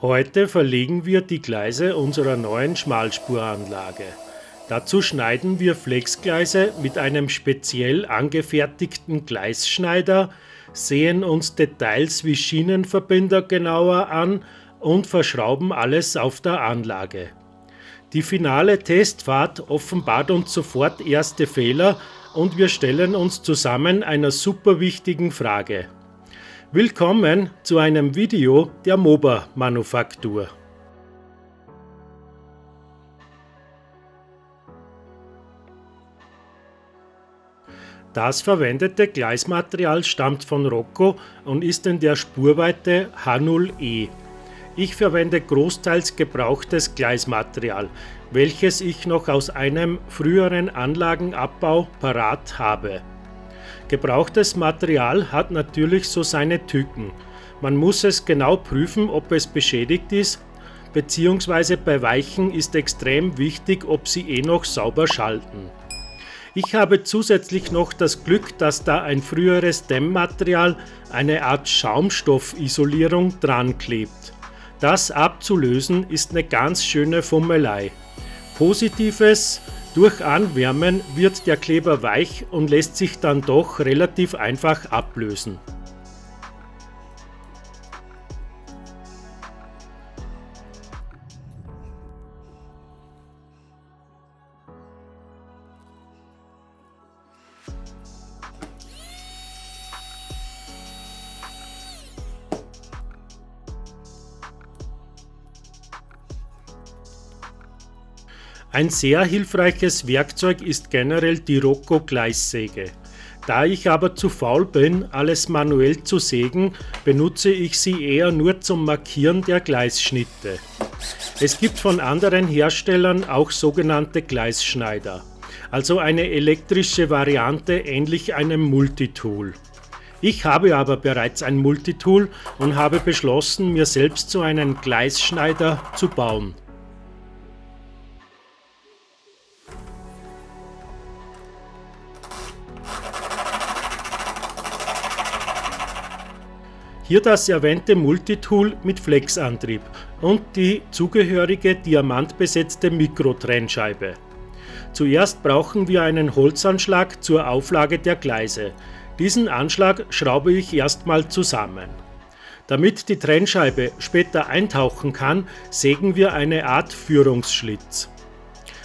Heute verlegen wir die Gleise unserer neuen Schmalspuranlage. Dazu schneiden wir Flexgleise mit einem speziell angefertigten Gleisschneider, sehen uns Details wie Schienenverbinder genauer an und verschrauben alles auf der Anlage. Die finale Testfahrt offenbart uns sofort erste Fehler und wir stellen uns zusammen einer super wichtigen Frage. Willkommen zu einem Video der MOBA Manufaktur. Das verwendete Gleismaterial stammt von Rocco und ist in der Spurweite H0E. Ich verwende großteils gebrauchtes Gleismaterial, welches ich noch aus einem früheren Anlagenabbau parat habe. Gebrauchtes Material hat natürlich so seine Tücken. Man muss es genau prüfen, ob es beschädigt ist, beziehungsweise bei Weichen ist extrem wichtig, ob sie noch sauber schalten. Ich habe zusätzlich noch das Glück, dass da ein früheres Dämmmaterial, eine Art Schaumstoffisolierung, dran klebt. Das abzulösen ist eine ganz schöne Fummelei. Positives: durch Anwärmen wird der Kleber weich und lässt sich dann doch relativ einfach ablösen. Ein sehr hilfreiches Werkzeug ist generell die Rocco Gleissäge. Da ich aber zu faul bin, alles manuell zu sägen, benutze ich sie eher nur zum Markieren der Gleisschnitte. Es gibt von anderen Herstellern auch sogenannte Gleisschneider, also eine elektrische Variante ähnlich einem Multitool. Ich habe aber bereits ein Multitool und habe beschlossen, mir selbst so einen Gleisschneider zu bauen. Hier das erwähnte Multitool mit Flexantrieb und die zugehörige diamantbesetzte Mikrotrennscheibe. Zuerst brauchen wir einen Holzanschlag zur Auflage der Gleise. Diesen Anschlag schraube ich erstmal zusammen. Damit die Trennscheibe später eintauchen kann, sägen wir eine Art Führungsschlitz.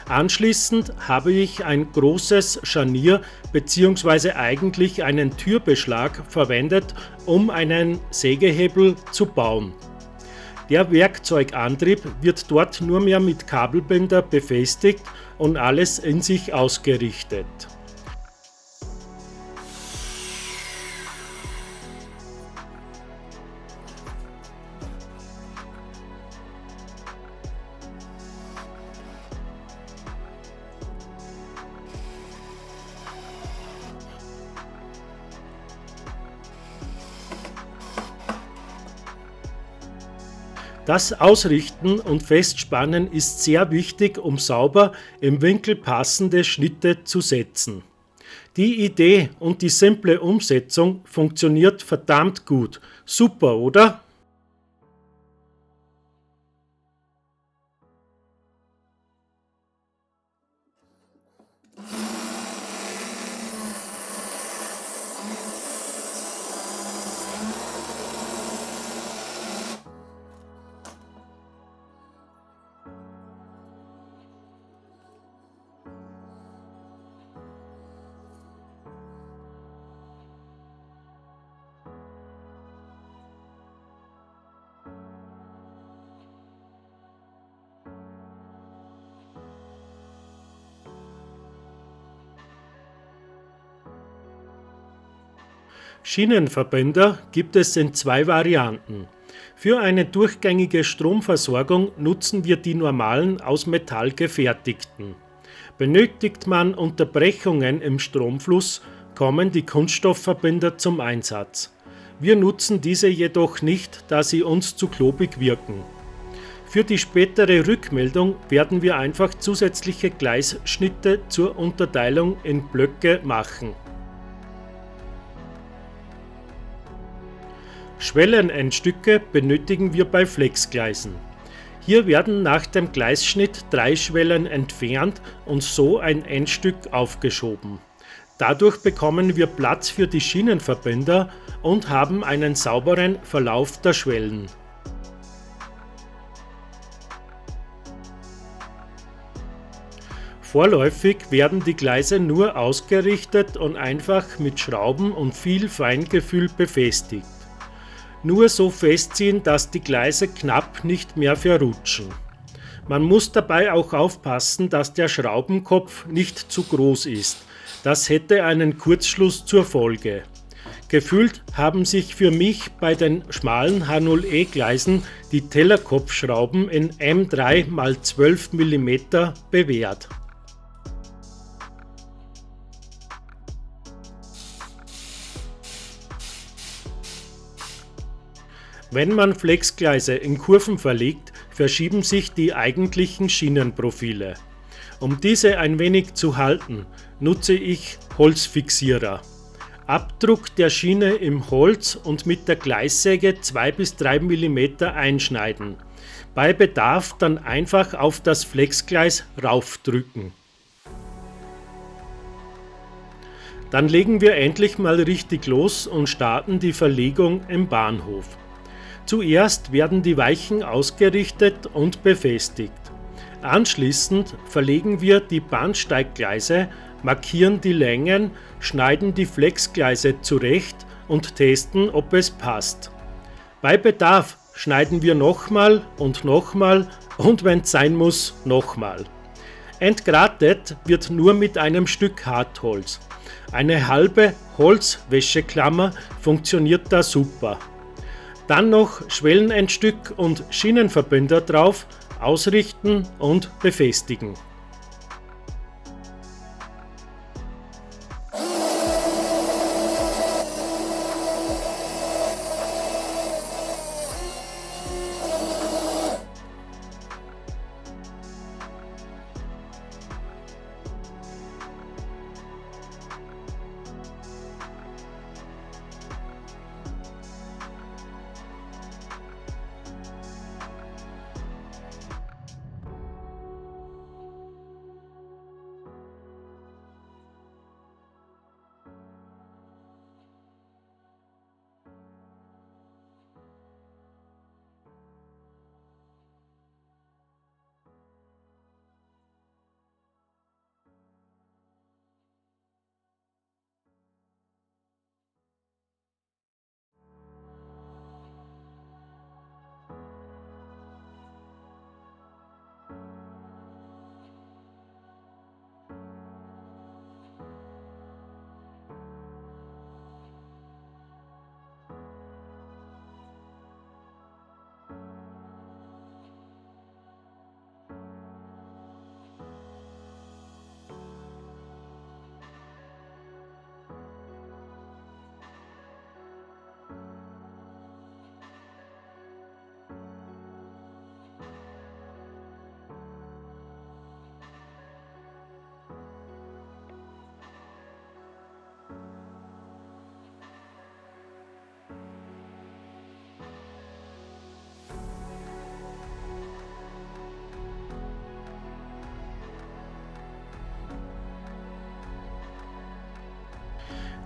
Anschließend habe ich ein großes Scharnier bzw. eigentlich einen Türbeschlag verwendet, um einen Sägehebel zu bauen. Der Werkzeugantrieb wird dort nur mehr mit Kabelbinder befestigt und alles in sich ausgerichtet. Das Ausrichten und Festspannen ist sehr wichtig, um sauber im Winkel passende Schnitte zu setzen. Die Idee und die simple Umsetzung funktioniert verdammt gut. Super, oder? Schienenverbinder gibt es in zwei Varianten. Für eine durchgängige Stromversorgung nutzen wir die normalen aus Metall gefertigten. Benötigt man Unterbrechungen im Stromfluss, kommen die Kunststoffverbinder zum Einsatz. Wir nutzen diese jedoch nicht, da sie uns zu klobig wirken. Für die spätere Rückmeldung werden wir einfach zusätzliche Gleisschnitte zur Unterteilung in Blöcke machen. Schwellenendstücke benötigen wir bei Flexgleisen. Hier werden nach dem Gleisschnitt 3 Schwellen entfernt und so ein Endstück aufgeschoben. Dadurch bekommen wir Platz für die Schienenverbänder und haben einen sauberen Verlauf der Schwellen. Vorläufig werden die Gleise nur ausgerichtet und einfach mit Schrauben und viel Feingefühl befestigt. Nur so festziehen, dass die Gleise knapp nicht mehr verrutschen. Man muss dabei auch aufpassen, dass der Schraubenkopf nicht zu groß ist. Das hätte einen Kurzschluss zur Folge. Gefühlt haben sich für mich bei den schmalen H0E Gleisen die Tellerkopfschrauben in M3 x 12 mm bewährt. Wenn man Flexgleise in Kurven verlegt, verschieben sich die eigentlichen Schienenprofile. Um diese ein wenig zu halten, nutze ich Holzfixierer. Abdruck der Schiene im Holz und mit der Gleissäge 2 bis 3 mm einschneiden. Bei Bedarf dann einfach auf das Flexgleis raufdrücken. Dann legen wir endlich mal richtig los und starten die Verlegung im Bahnhof. Zuerst werden die Weichen ausgerichtet und befestigt. Anschließend verlegen wir die Bahnsteiggleise, markieren die Längen, schneiden die Flexgleise zurecht und testen, ob es passt. Bei Bedarf schneiden wir nochmal und wenn es sein muss, nochmal. Entgratet wird nur mit einem Stück Hartholz. Eine halbe Holzwäscheklammer funktioniert da super. Dann noch Schwellenendstück und Schienenverbänder drauf, ausrichten und befestigen.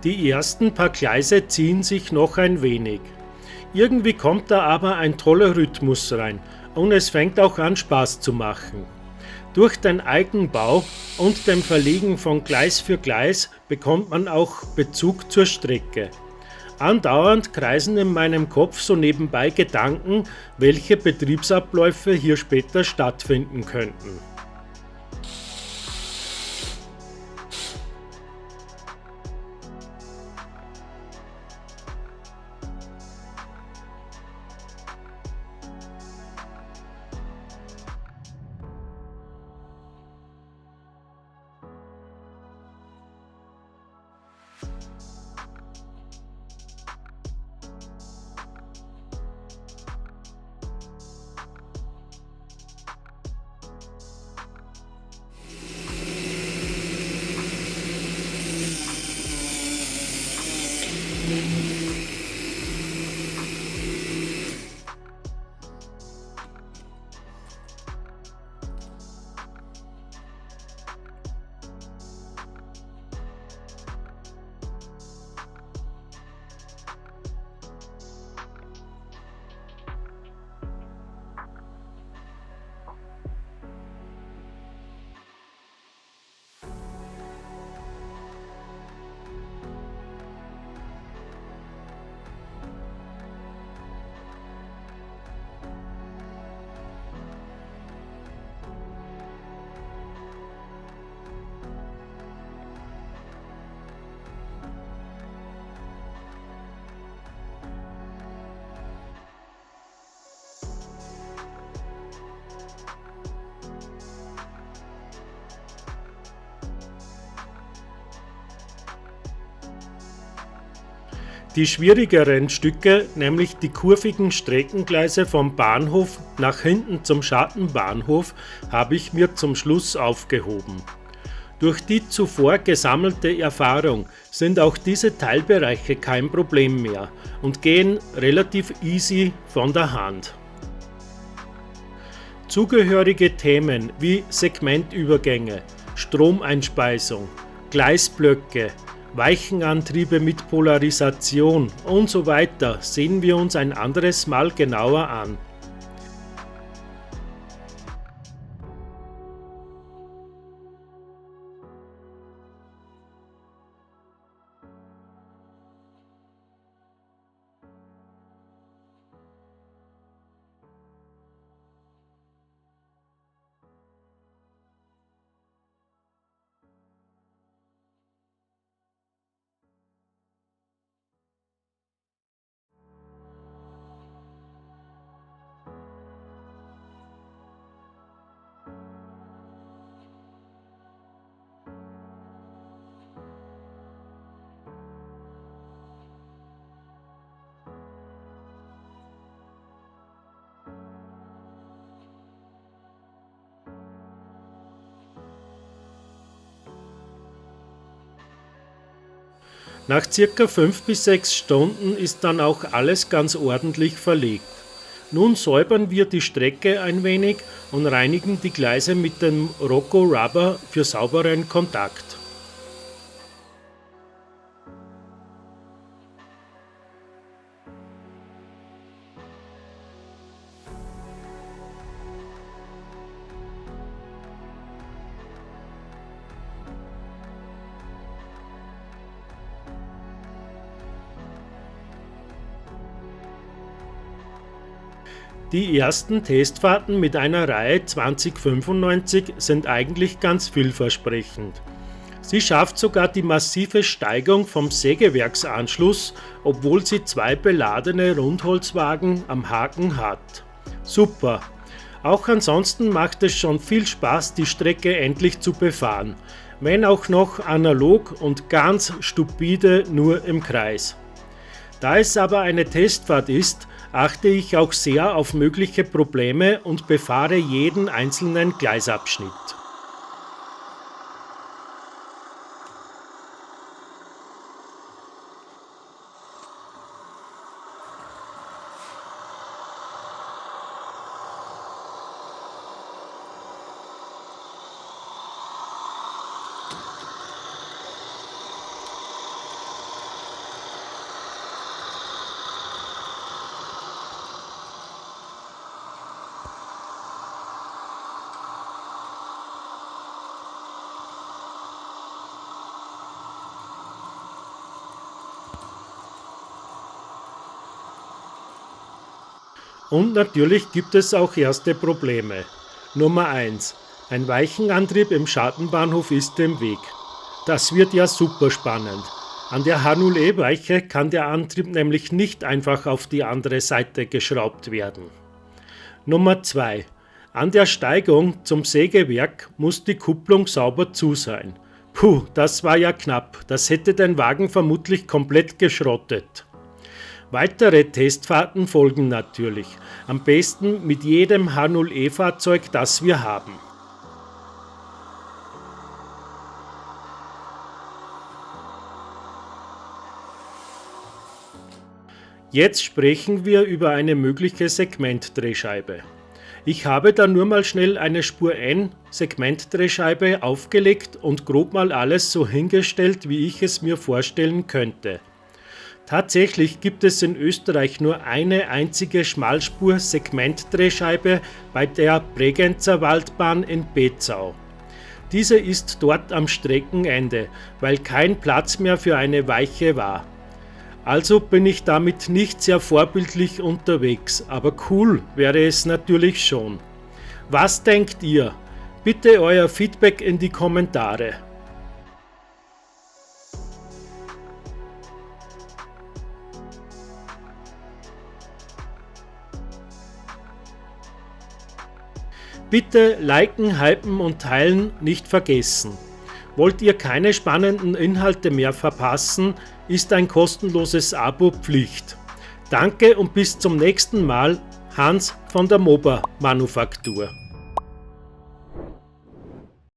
Die ersten paar Gleise ziehen sich noch ein wenig. Irgendwie kommt da aber ein toller Rhythmus rein und es fängt auch an Spaß zu machen. Durch den Eigenbau und dem Verlegen von Gleis für Gleis bekommt man auch Bezug zur Strecke. Andauernd kreisen in meinem Kopf so nebenbei Gedanken, welche Betriebsabläufe hier später stattfinden könnten. Die schwierigeren Stücke, nämlich die kurvigen Streckengleise vom Bahnhof nach hinten zum Schattenbahnhof, habe ich mir zum Schluss aufgehoben. Durch die zuvor gesammelte Erfahrung sind auch diese Teilbereiche kein Problem mehr und gehen relativ easy von der Hand. Zugehörige Themen wie Segmentübergänge, Stromeinspeisung, Gleisblöcke, Weichenantriebe mit Polarisation und so weiter sehen wir uns ein anderes Mal genauer an. Nach circa 5 bis 6 Stunden ist dann auch alles ganz ordentlich verlegt. Nun säubern wir die Strecke ein wenig und reinigen die Gleise mit dem Rocco Rubber für sauberen Kontakt. Die ersten Testfahrten mit einer Reihe 2095 sind eigentlich ganz vielversprechend. Sie schafft sogar die massive Steigung vom Sägewerksanschluss, obwohl sie 2 beladene Rundholzwagen am Haken hat. Super! Auch ansonsten macht es schon viel Spaß, die Strecke endlich zu befahren, wenn auch noch analog und ganz stupide nur im Kreis. Da es aber eine Testfahrt ist, achte ich auch sehr auf mögliche Probleme und befahre jeden einzelnen Gleisabschnitt. Und natürlich gibt es auch erste Probleme. Nummer 1. Ein Weichenantrieb im Schattenbahnhof ist im Weg. Das wird ja super spannend. An der H0E-Weiche kann der Antrieb nämlich nicht einfach auf die andere Seite geschraubt werden. Nummer 2. An der Steigung zum Sägewerk muss die Kupplung sauber zu sein. Puh, das war ja knapp. Das hätte den Wagen vermutlich komplett geschrottet. Weitere Testfahrten folgen natürlich, am besten mit jedem H0E-Fahrzeug, das wir haben. Jetzt sprechen wir über eine mögliche Segmentdrehscheibe. Ich habe da nur mal schnell eine Spur N Segmentdrehscheibe aufgelegt und grob mal alles so hingestellt, wie ich es mir vorstellen könnte. Tatsächlich gibt es in Österreich nur eine einzige Schmalspur-Segmentdrehscheibe bei der Bregenzer Waldbahn in Bezau. Diese ist dort am Streckenende, weil kein Platz mehr für eine Weiche war. Also bin ich damit nicht sehr vorbildlich unterwegs, aber cool wäre es natürlich schon. Was denkt ihr? Bitte euer Feedback in die Kommentare. Bitte liken, hypen und teilen nicht vergessen. Wollt ihr keine spannenden Inhalte mehr verpassen, ist ein kostenloses Abo Pflicht. Danke und bis zum nächsten Mal, Hans von der MOBA Manufaktur.